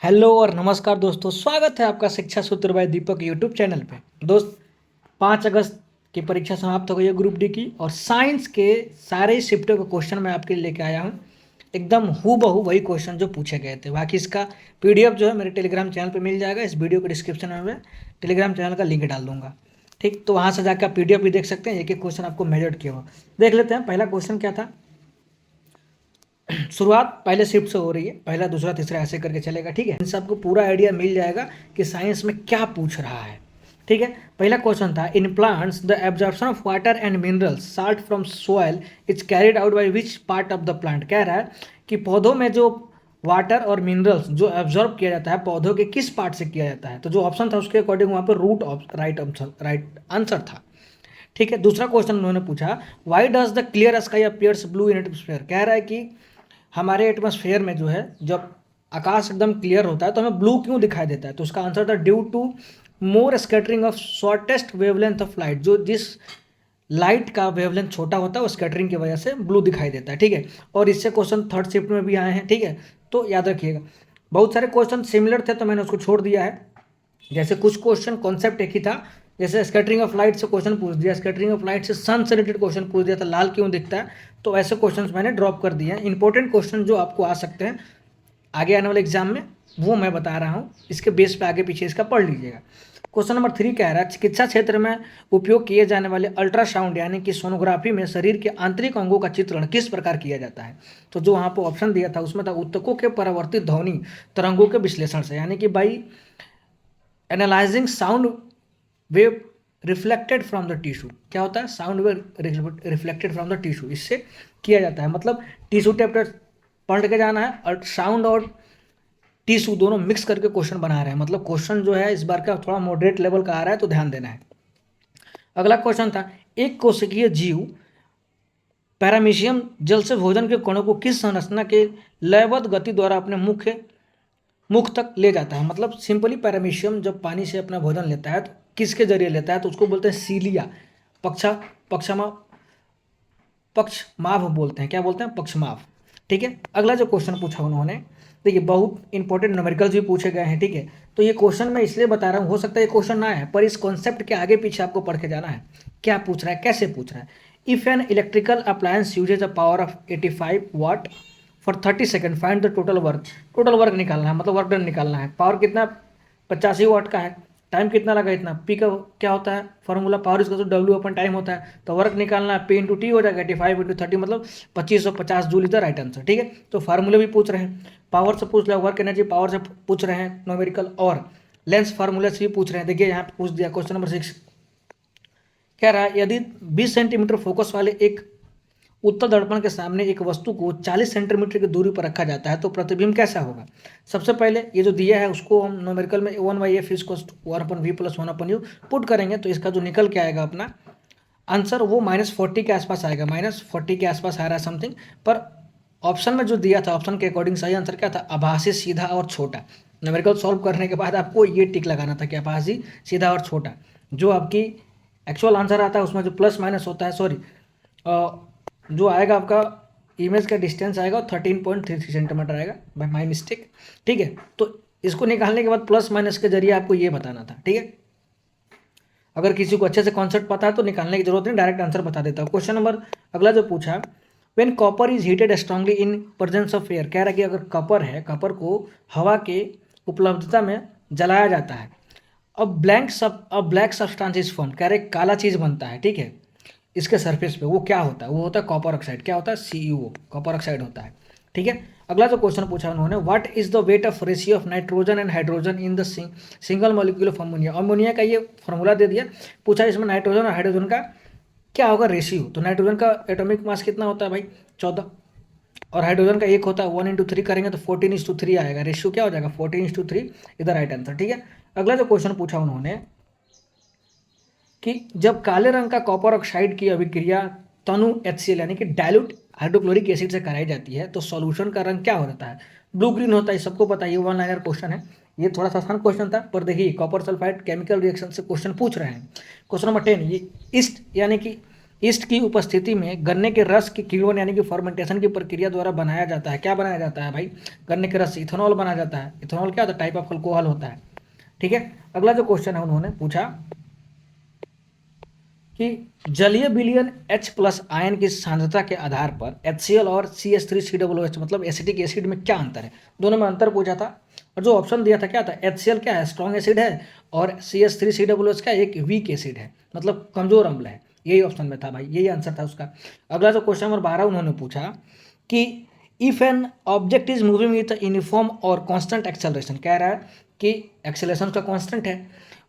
Hello और नमस्कार दोस्तों, स्वागत है आपका शिक्षा सूत्र बाय दीपक यूट्यूब चैनल पे। दोस्त, 5 अगस्त की परीक्षा समाप्त हो गई है ग्रुप डी की, और साइंस के सारे शिफ्टों के क्वेश्चन मैं आपके लिए लेके आया हूँ। एकदम हूबहू वही क्वेश्चन जो पूछे गए थे। बाकी इसका पीडीएफ जो है मेरे टेलीग्राम चैनल पे मिल जाएगा। इस वीडियो के डिस्क्रिप्शन में मैं टेलीग्राम चैनल का लिंक डाल दूंगा। ठीक, तो वहाँ से जाकर आप पीडीएफ भी देख सकते हैं। एक एक क्वेश्चन आपको मेजर्ड किया हुआ देख लेते हैं। पहला क्वेश्चन क्या था। शुरुआत पहले शिफ्ट से हो रही है, पहला दूसरा तीसरा ऐसे करके चलेगा। ठीक है, इन सबको पूरा आइडिया मिल जाएगा कि साइंस में क्या पूछ रहा है। ठीक है, पहला क्वेश्चन था, in plants the absorption of water and minerals salt from soil is carried out by which part of the plant. कह रहा है कि पौधों में जो वाटर और मिनरल्स जो एब्जॉर्ब किया जाता है पौधों के किस पार्ट से किया जाता है। तो जो ऑप्शन था उसके अकॉर्डिंग वहाँ पर रूट ऑफ राइट आंसर था। ठीक है, दूसरा क्वेश्चन उन्होंने पूछा, why does the clear sky appears blue in atmosphere. कह रहा है कि हमारे एटमॉस्फेयर में जो है जब आकाश एकदम क्लियर होता है तो हमें ब्लू क्यों दिखाई देता है। तो उसका आंसर था due to more scattering of shortest wavelength of light. जो जिस लाइट का वेवलेंथ छोटा होता है वो स्कैटरिंग की वजह से ब्लू दिखाई देता है। ठीक है, और इससे क्वेश्चन थर्ड शिफ्ट में भी आए हैं। ठीक है, तो याद रखिएगा बहुत सारे क्वेश्चन सिमिलर थे तो मैंने उसको छोड़ दिया है। जैसे कुछ क्वेश्चन कॉन्सेप्ट एक ही था, जैसे स्कैटरिंग ऑफ लाइट से क्वेश्चन पूछ दिया, स्कैटरिंग ऑफ लाइट से सन से रिलेटेड क्वेश्चन पूछ दिया था, लाल क्यों दिखता है। तो ऐसे क्वेश्चंस मैंने ड्रॉप कर दिए हैं। इंपॉर्टेंट क्वेश्चन जो आपको आ सकते हैं आगे आने वाले एग्जाम में वो मैं बता रहा हूँ, इसके बेस पे आगे पीछे इसका पढ़ लीजिएगा। क्वेश्चन नंबर 3 कह रहा है, चिकित्सा क्षेत्र में उपयोग किए जाने वाले अल्ट्रासाउंड यानी कि सोनोग्राफी में शरीर के आंतरिक अंगों का चित्रण किस प्रकार किया जाता है। तो जो वहाँ पर ऑप्शन दिया था उसमें था उत्तकों के परावर्तित ध्वनि तरंगों के विश्लेषण से, यानी कि by analysing sound wave reflected from the tissue. क्या होता है, sound wave reflected from the tissue, इससे किया जाता है। मतलब टिश्यू टेप पढ़ के जाना है और साउंड और टिश्यू दोनों मिक्स करके क्वेश्चन बना रहे हैं। मतलब क्वेश्चन जो है इस बार का थोड़ा मॉडरेट लेवल का आ रहा है तो ध्यान देना है। अगला क्वेश्चन था, एक कोशिकीय जीव पैरामीशियम जल से भोजन के कणों को किस संरचना के लयबद्ध गति द्वारा अपने मुख तक ले जाता है। मतलब सिंपली पैरामीशियम जब पानी से अपना भोजन लेता है तो किसके जरिए लेता है, तो उसको बोलते हैं सीलिया। पक्षा पक्षमा पक्षमाभ बोलते हैं। क्या बोलते हैं, पक्षमाभ। ठीक है, अगला जो क्वेश्चन पूछा उन्होंने, देखिए बहुत इंपॉर्टेंट न्यूमेरिकल्स भी पूछे गए हैं। ठीक है, तो ये क्वेश्चन मैं इसलिए बता रहा हूँ, हो सकता है ये क्वेश्चन ना है पर इस कॉन्सेप्ट के आगे पीछे आपको पढ़ के जाना है क्या पूछ रहा है, कैसे पूछ रहा है। If an electrical appliance usage a power of 85 watt for 30 second find the total work. Total work निकालना है, मतलब वर्क डन निकालना है। पावर कितना, 85 वाट का है, टाइम कितना लगा इतना, पी का क्या होता है फॉर्मूला, पावर इसका तो डब्ल्यू अपन टाइम होता है। तो वर्क निकालना है, पी इंटू टी हो जाएगा, 85 इंटू 30 मतलब 2550 joule is the right answer. ठीक है, तो फार्मूले भी पूछ रहे हैं, पावर से पूछ रहे हैं, वर्क एनर्जी पावर से पूछ रहे हैं न्यूमेरिकल, और लेंस फार्मूला से भी पूछ रहे हैं। देखिए यहाँ पे पूछ दिया क्वेश्चन नंबर 6 कह रहा है, यदि 20 सेंटीमीटर फोकस वाले एक उत्तल दर्पण के सामने एक वस्तु को 40 सेंटीमीटर की दूरी पर रखा जाता है तो प्रतिबिंब कैसा होगा। सबसे पहले ये जो दिया है उसको हम न्यूमेरिकल में 1/f = 1/v + 1/u पुट करेंगे तो इसका जो निकल के आएगा अपना आंसर वो -40 के आसपास आएगा, -40 के आसपास आ रहा है समथिंग। पर ऑप्शन में जो दिया था ऑप्शन के अकॉर्डिंग सही आंसर क्या था, आभासी, सीधा और छोटा। न्यूमेरिकल सॉल्व करने के बाद आपको ये टिक लगाना था कि आभासी, सीधा और छोटा। जो आपकी एक्चुअल आंसर आता है उसमें जो प्लस माइनस होता है, सॉरी जो आएगा आपका इमेज का डिस्टेंस आएगा 13.33 सेंटीमीटर आएगा, बाय माई मिस्टेक। ठीक है, तो इसको निकालने के बाद प्लस माइनस के जरिए आपको ये बताना था। ठीक है, अगर किसी को अच्छे से कॉन्सेप्ट पता है तो निकालने की जरूरत नहीं, डायरेक्ट आंसर बता देता हूँ। क्वेश्चन नंबर अगला जो पूछा, when copper is heated strongly in presence of air. कह रहा है कि अगर कॉपर है, कॉपर को हवा के उपलब्धता में जलाया जाता है, अब ब्लैक सब्सटेंस इज फॉर्म। कह रहे काला चीज़ बनता है। ठीक है, इसके सरफेस पे वो क्या होता है, वो होता है कॉपर ऑक्साइड। क्या होता है, सीईओ, कॉपर ऑक्साइड होता है। ठीक है, अगला जो क्वेश्चन पूछा उन्होंने, what is the weight of ratio of nitrogen and hydrogen in the single molecule of ammonia. Ammonia का ये फॉर्मूला दे दिया, पूछा इसमें नाइट्रोजन और हाइड्रोजन का क्या होगा रेशियो। तो नाइट्रोजन का एटॉमिक मास कितना होता है भाई, 14, और हाइड्रोजन का 1 होता है, 1 × 3 करेंगे तो 14:3 आएगा। रेशियो क्या हो जाएगा, 14:3 इधर राइट आंसर। ठीक है, अगला जो क्वेश्चन पूछा उन्होंने कि जब काले रंग का कॉपर ऑक्साइड की अभिक्रिया तनु HCl यानी कि डाइल्यूट हाइड्रोक्लोरिक एसिड से कराई जाती है तो सॉल्यूशन का रंग क्या हो जाता है, ब्लू ग्रीन होता है। सबको पता है, ये 1 लाइनर क्वेश्चन है। ये थोड़ा सा आसान क्वेश्चन था पर देखिए कॉपर सल्फाइड केमिकल रिएक्शन से क्वेश्चन पूछ रहे हैं। क्वेश्चन नंबर 10, ये ईस्ट यानी कि ईस्ट की उपस्थिति में गन्ने के रस की किण्वन यानी कि फर्मेंटेशन की प्रक्रिया द्वारा बनाया जाता है। क्या बनाया जाता है भाई? गन्ने के रस से इथेनॉल बनाया जाता है। इथेनॉल क्या होता है? टाइप ऑफ अल्कोहल होता है। ठीक है, अगला जो क्वेश्चन है उन्होंने पूछा कि जलीय विलयन H प्लस आयन की सांद्रता के आधार पर HCl और CH3COOH मतलब एसिटिक एसिड में क्या अंतर है? दोनों में अंतर पूछा था और जो ऑप्शन दिया था क्या था? HCl क्या है? स्ट्रॉन्ग एसिड है और CH3COOH क्या? एक वीक एसिड है, मतलब कमजोर अम्ल है। यही ऑप्शन में था भाई, यही आंसर था उसका। अगला जो क्वेश्चन नंबर 12 उन्होंने पूछा कि if an object is moving with uniform और कांस्टेंट एक्सेलरेशन, कह रहा है कि एक्सेलरेशन का कांस्टेंट है,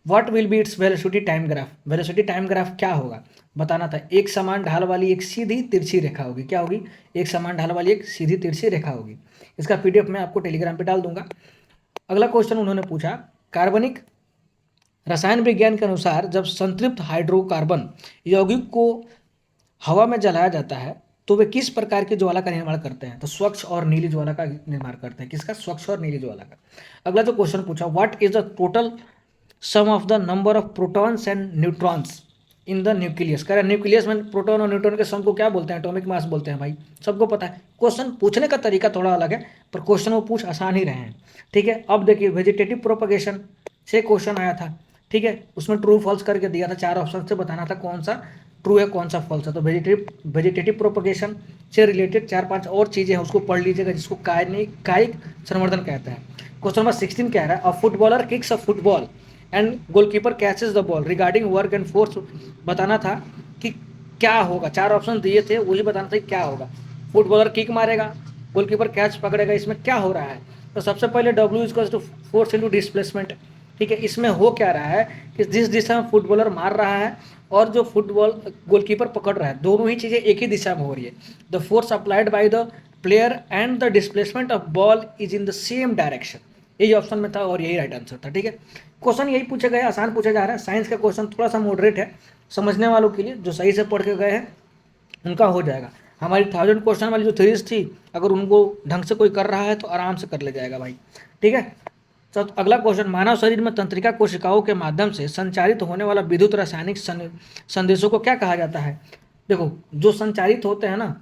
what will be its velocity time graph? Velocity time graph क्या होगा बताना था। एक समान ढाल वाली एक सीधी तिरछी रेखा होगी। क्या होगी? एक समान ढाल वाली एक सीधी तिरछी रेखा होगी। इसका पीडीएफ मैं आपको टेलीग्राम पे डाल दूंगा। अगला क्वेश्चन उन्होंने पूछा कार्बनिक रसायन विज्ञान के अनुसार जब संतृप्त हाइड्रोकार्बन यौगिक को हवा में जलाया जाता है तो वे किस प्रकार की ज्वाला का निर्माण करते हैं? तो स्वच्छ और नीली ज्वाला का निर्माण करते हैं। किसका? स्वच्छ और नीली ज्वाला का। अगला जो क्वेश्चन पूछा what is the total sum of the number of protons and neutrons in the nucleus? कह रहा है न्यूक्लियस में प्रोटॉन और न्यूट्रॉन के सम को क्या बोलते हैं? एटॉमिक मास बोलते हैं भाई, सबको पता है। क्वेश्चन पूछने का तरीका थोड़ा अलग है पर क्वेश्चन वो पूछ आसान ही रहे हैं। ठीक है, अब देखिए वेजिटेटिव प्रोपगेशन से क्वेश्चन आया था। ठीक है, उसमें ट्रू फॉल्स करके दिया था, 4 ऑप्शन से बताना था कौन सा ट्रू है कौन सा फॉल्स है। तो वेजिटेटिव प्रोपगेशन से रिलेटेड 4-5 और चीज़ें हैं, उसको पढ़ लीजिएगा, जिसको कायिक संवर्धन कहता है। क्वेश्चन नंबर 16 कह रहा है a footballer kicks a football and goalkeeper catches the ball regarding work and force, बताना था कि क्या होगा। 4 ऑप्शन दिए थे, वही बताना था कि क्या होगा। फुटबॉलर किक मारेगा, गोलकीपर कैच पकड़ेगा, इसमें क्या हो रहा है? तो सबसे पहले W equals to force into displacement. ठीक है, इसमें हो क्या रहा है कि जिस दिशा में फुटबॉलर मार रहा है और जो फुटबॉल गोलकीपर पकड़ रहा है, दोनों ही चीज़ें एक ही दिशा में हो रही है। The force applied by the player and the displacement of ball is in the same direction. यही ऑप्शन में था और यही राइट आंसर था। ठीक है, क्वेश्चन यही पूछा गया, आसान पूछा जा रहा है। साइंस का क्वेश्चन थोड़ा सा मॉडरेट है समझने वालों के लिए, जो सही से पढ़ के गए हैं उनका हो जाएगा। हमारी 1000 क्वेश्चन वाली जो थ्रीज थी, अगर उनको ढंग से कोई कर रहा है तो आराम से कर ले जाएगा भाई। ठीक है, तो अगला क्वेश्चन मानव शरीर में तंत्रिका कोशिकाओं के माध्यम से संचारित होने वाला विद्युत रासायनिक संदेशों को क्या कहा जाता है? देखो, जो संचारित होते हैं ना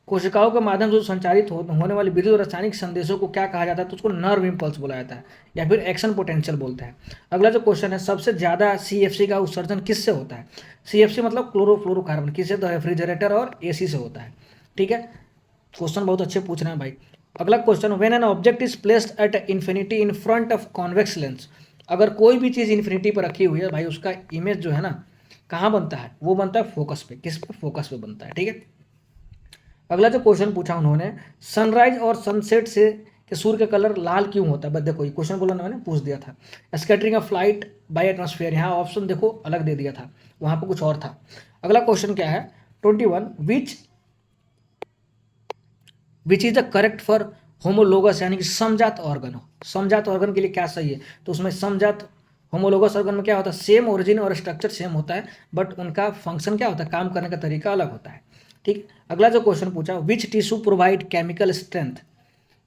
कोशिकाओं के माध्यम से संचारित होने वाले विद्युत रासायनिक संदेशों को क्या कहा जाता है? तो उसको नर्व इम्पल्स बोला जाता है या फिर एक्शन पोटेंशियल बोलते हैं। अगला जो क्वेश्चन है सबसे ज़्यादा CFC का उत्सर्जन किससे होता है? CFC मतलब क्लोरोफ्लोरोकार्बन, किससे? तो रेफ्रिजरेटर और AC से होता है। ठीक है, क्वेश्चन बहुत अच्छे पूछ रहे हैं भाई। अगला question when an object is placed at infinity in front of convex lens, अगर कोई भी चीज़ इन्फिनिटी पर रखी हुई है भाई, उसका इमेज जो है ना कहाँ बनता है? वो बनता है फोकस पे। किस पे? फोकस पे बनता है। ठीक है, अगला जो क्वेश्चन पूछा उन्होंने सनराइज और सनसेट से कि सूर्य का कलर लाल क्यों होता है? बस देखो ये क्वेश्चन बोला ना, मैंने पूछ दिया था। Scattering of light by atmosphere, यहाँ ऑप्शन देखो अलग दे दिया था, वहाँ पर कुछ और था। अगला क्वेश्चन क्या है 21 which is the correct for homologous यानी कि समजात ऑर्गन। समजात ऑर्गन के लिए क्या सही है? तो उसमें समजात होमोलोगस ऑर्गन में क्या होता है? सेम ओरिजिन और स्ट्रक्चर सेम होता है बट उनका फंक्शन क्या होता है? काम करने का तरीका अलग होता है। ठीक, अगला जो क्वेश्चन पूछा विच टिश्यू प्रोवाइड केमिकल स्ट्रेंथ,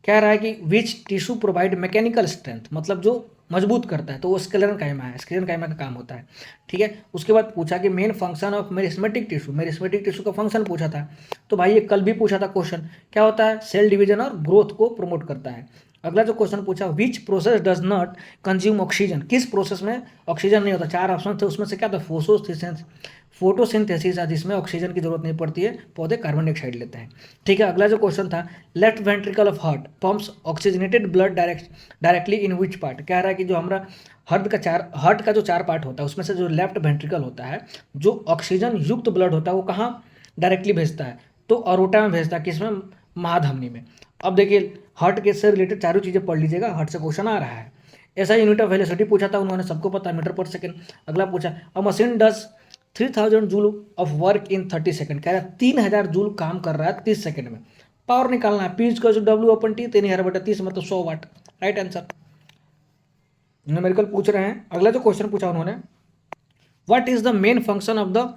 कह रहा है कि विच टिश्यू प्रोवाइड मैकेनिकल स्ट्रेंथ, मतलब जो मजबूत करता है, तो वो स्क्लेरन कायमा है, स्क्लेरन कायमा का काम होता है। ठीक है, उसके बाद पूछा कि main function of meristematic tissue, meristematic tissue का फंक्शन पूछा था। तो भाई ये कल भी पूछा था क्वेश्चन, क्या होता है? सेल डिवीजन और ग्रोथ को प्रमोट करता है। अगला जो क्वेश्चन पूछा which process does not consume oxygen, किस प्रोसेस में ऑक्सीजन नहीं होता? 4 ऑप्शन थे, उसमें से क्या था? फोटोसिंथेसिस है, जिसमें ऑक्सीजन की जरूरत नहीं पड़ती है, पौधे कार्बन डाइऑक्साइड लेते हैं। ठीक है, अगला जो क्वेश्चन था left ventricle of heart pumps oxygenated blood directly in which part, कह रहा है कि जो हमारा हार्ट का जो 4 पार्ट होता है उसमें से जो लेफ्ट वेंट्रिकल होता है, जो ऑक्सीजन युक्त ब्लड होता है वो कहाँ डायरेक्टली भेजता है? तो अरोटा में भेजता है। किसमें? महाधमनी में। अब देखिए हार्ट के से रिलेटेड चारों चीज़ें पढ़ लीजिएगा, हार्ट से क्वेश्चन आ रहा है। ऐसा यूनिट ऑफ वेलोसिटी पूछा था उन्होंने, सबको पता है मीटर पर सेकंड। अगला पूछा अ machine does 3000 joule of work in 30 second, कह रहा है 3000 जूल काम कर रहा है 30 सेकंड में। पावर निकालना है, P इक्वल टू W/T, 3000/30 मतलब 100 वाट। राइट आंसर न्यूमेरिकल पूछ रहे हैं। अगला जो क्वेश्चन पूछा उन्होंने what is the main function of the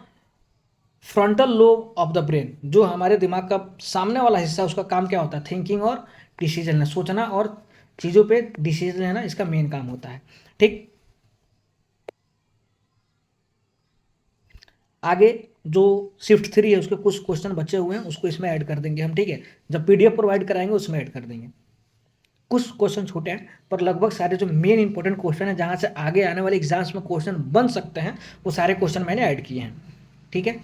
frontal lobe of the brain, जो हमारे दिमाग का सामने वाला हिस्सा है उसका काम क्या होता है? थिंकिंग और डिसीजन लेना, सोचना और चीज़ों पे डिसीजन लेना, इसका मेन काम होता है। ठीक, आगे जो शिफ्ट 3 है उसके कुछ क्वेश्चन बचे हुए हैं उसको इसमें ऐड कर देंगे हम, ठीक है। जब PDF प्रोवाइड कराएंगे उसमें ऐड कर देंगे। कुछ क्वेश्चन छोटे हैं पर लगभग सारे जो मेन इंपॉर्टेंट क्वेश्चन है जहाँ से आगे आने वाले एग्जाम्स में क्वेश्चन बन सकते हैं वो सारे क्वेश्चन मैंने ऐड किए हैं, ठीक है।